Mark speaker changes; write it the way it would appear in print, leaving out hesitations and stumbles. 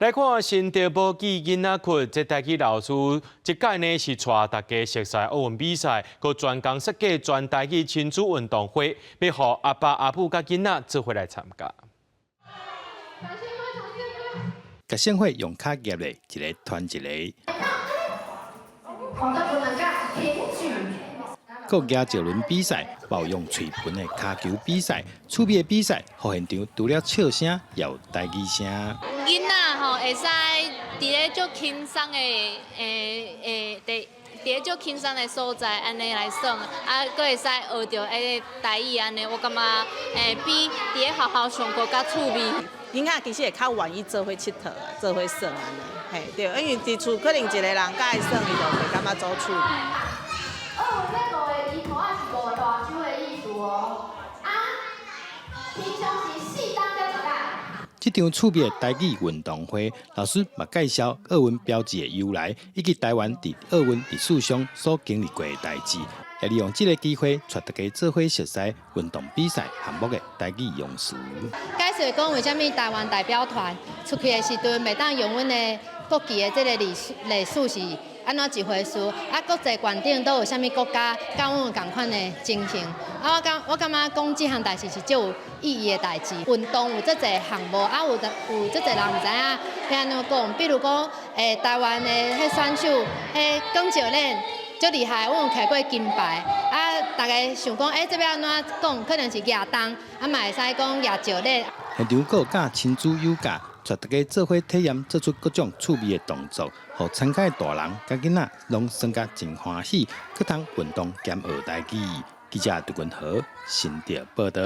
Speaker 1: 来看新潮保记囡仔群，这台语老师这届呢是带大家熟悉奥运比赛，佮专工设计全台语亲子运动会，要互阿爸阿母甲囡仔做伙来参加。
Speaker 2: 甲盛会用卡夹的，一个团一个。各举石轮比赛，包用吹盆的卡球比赛，趣味的比赛，互现场除了笑声，也有台语声。
Speaker 3: 囡仔吼会使伫咧足轻松的伫咧足轻松的所在安尼来耍，啊，佫会使学着台语安尼，我感觉比伫咧学校上课较趣味。
Speaker 4: 囡仔其实会较愿意做伙佚佗啊，做伙耍安尼，嘿对，因为伫厝可能一个人甲伊耍，伊就袂感觉做趣味。这场
Speaker 2: 趣味的台语运动会，老师嘛介绍奥运标志的由来，以及台湾伫奥运历史上所经历过的代志，也利用这个机会，带大家做伙熟悉运动比赛项目的台语用词。
Speaker 5: 介绍讲为什么台湾代表团出去的时阵，袂当用阮的国旗的这个历史是安怎一回事？啊，国际观点都有啥物国家甲阮有共款的情形？啊，我感觉讲这项代志是最有意义的代志。运动有这侪项目，啊有这侪人唔知影要安怎讲。比如讲，台湾的迄选手，耿石链足厉害，阮有摕过金牌。啊，大家想讲，这要安怎讲？可能是亚当，啊嘛会使讲亚石链。
Speaker 2: 现场各教亲子有教。带大家做伙体验，做出各种趣味的动作，互参加的大人甲囡仔拢算甲真欢喜，去通运动兼学台语。记者杜君豪，新潮报道。